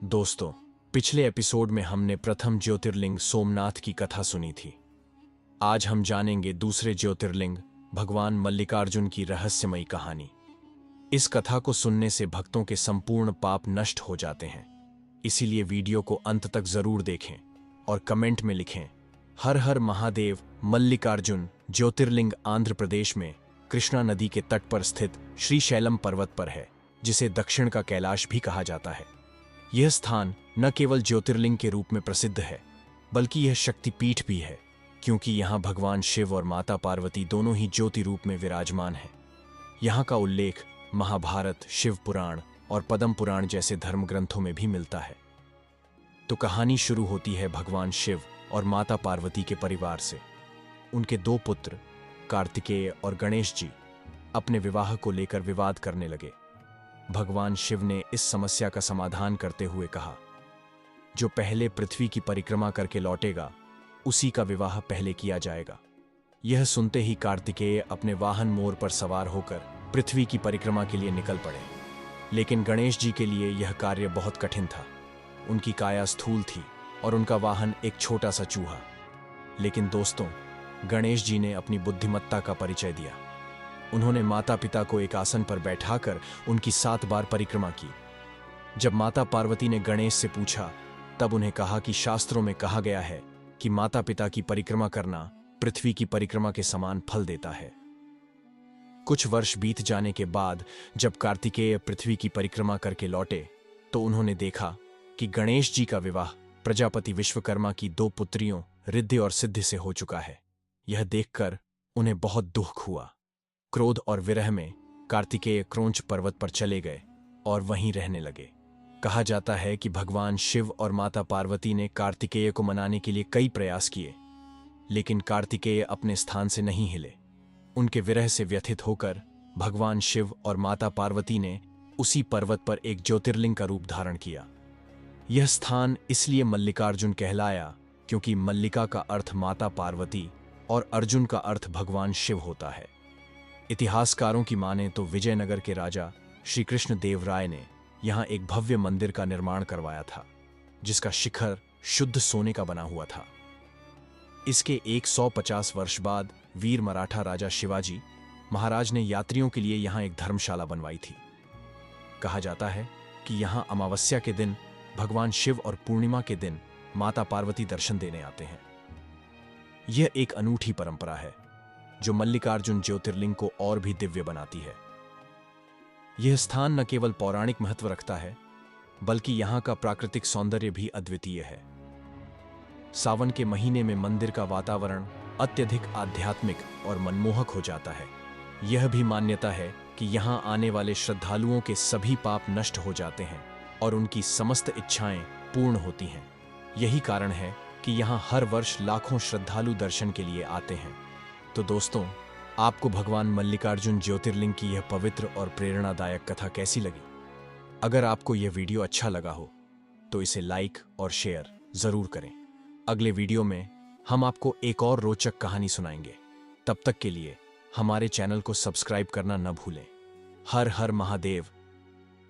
दोस्तों, पिछले एपिसोड में हमने प्रथम ज्योतिर्लिंग सोमनाथ की कथा सुनी थी। आज हम जानेंगे दूसरे ज्योतिर्लिंग भगवान मल्लिकार्जुन की रहस्यमयी कहानी। इस कथा को सुनने से भक्तों के संपूर्ण पाप नष्ट हो जाते हैं, इसीलिए वीडियो को अंत तक जरूर देखें और कमेंट में लिखें, हर हर महादेव। मल्लिकार्जुन ज्योतिर्लिंग आंध्र प्रदेश में कृष्णा नदी के तट पर स्थित श्रीशैलम पर्वत पर है, जिसे दक्षिण का कैलाश भी कहा जाता है। यह स्थान न केवल ज्योतिर्लिंग के रूप में प्रसिद्ध है, बल्कि यह शक्तिपीठ भी है, क्योंकि यहाँ भगवान शिव और माता पार्वती दोनों ही ज्योति रूप में विराजमान हैं। यहाँ का उल्लेख महाभारत, शिव पुराण और पद्म पुराण जैसे धर्म ग्रंथों में भी मिलता है। तो कहानी शुरू होती है भगवान शिव और माता पार्वती के परिवार से। उनके दो पुत्र कार्तिकेय और गणेश जी अपने विवाह को लेकर विवाद करने लगे। भगवान शिव ने इस समस्या का समाधान करते हुए कहा, जो पहले पृथ्वी की परिक्रमा करके लौटेगा, उसी का विवाह पहले किया जाएगा। यह सुनते ही कार्तिकेय अपने वाहन मोर पर सवार होकर पृथ्वी की परिक्रमा के लिए निकल पड़े। लेकिन गणेश जी के लिए यह कार्य बहुत कठिन था। उनकी काया स्थूल थी और उनका वाहन एक छोटा सा चूहा। लेकिन दोस्तों, गणेश जी ने अपनी बुद्धिमत्ता का परिचय दिया। उन्होंने माता पिता को एक आसन पर बैठाकर उनकी 7 बार परिक्रमा की। जब माता पार्वती ने गणेश से पूछा, तब उन्हें कहा कि शास्त्रों में कहा गया है कि माता पिता की परिक्रमा करना पृथ्वी की परिक्रमा के समान फल देता है। कुछ वर्ष बीत जाने के बाद जब कार्तिकेय पृथ्वी की परिक्रमा करके लौटे, तो उन्होंने देखा कि गणेश जी का विवाह प्रजापति विश्वकर्मा की 2 पुत्रियों रिद्धि और सिद्धि से हो चुका है। यह देखकर उन्हें बहुत दुख हुआ। क्रोध और विरह में कार्तिकेय क्रोंच पर्वत पर चले गए और वहीं रहने लगे। कहा जाता है कि भगवान शिव और माता पार्वती ने कार्तिकेय को मनाने के लिए कई प्रयास किए, लेकिन कार्तिकेय अपने स्थान से नहीं हिले। उनके विरह से व्यथित होकर भगवान शिव और माता पार्वती ने उसी पर्वत पर एक ज्योतिर्लिंग का रूप धारण किया। यह स्थान इसलिए मल्लिकार्जुन कहलाया क्योंकि मल्लिका का अर्थ माता पार्वती और अर्जुन का अर्थ भगवान शिव होता है। इतिहासकारों की माने तो विजयनगर के राजा श्री कृष्ण देव राय ने यहाँ एक भव्य मंदिर का निर्माण करवाया था, जिसका शिखर शुद्ध सोने का बना हुआ था। इसके 150 वर्ष बाद वीर मराठा राजा शिवाजी महाराज ने यात्रियों के लिए यहाँ एक धर्मशाला बनवाई थी। कहा जाता है कि यहाँ अमावस्या के दिन भगवान शिव और पूर्णिमा के दिन माता पार्वती दर्शन देने आते हैं। यह एक अनूठी परंपरा है जो मल्लिकार्जुन ज्योतिर्लिंग को और भी दिव्य बनाती है। यह स्थान न केवल पौराणिक महत्व रखता है, बल्कि यहाँ का प्राकृतिक सौंदर्य भी अद्वितीय है। सावन के महीने में मंदिर का वातावरण अत्यधिक आध्यात्मिक और मनमोहक हो जाता है। यह भी मान्यता है कि यहाँ आने वाले श्रद्धालुओं के सभी पाप नष्ट हो जाते हैं और उनकी समस्त इच्छाएं पूर्ण होती हैं। यही कारण है कि यहाँ हर वर्ष लाखों श्रद्धालु दर्शन के लिए आते हैं। तो दोस्तों, आपको भगवान मल्लिकार्जुन ज्योतिर्लिंग की यह पवित्र और प्रेरणादायक कथा कैसी लगी? अगर आपको यह वीडियो अच्छा लगा हो तो इसे लाइक और शेयर जरूर करें। अगले वीडियो में हम आपको एक और रोचक कहानी सुनाएंगे। तब तक के लिए हमारे चैनल को सब्सक्राइब करना न भूलें। हर हर महादेव।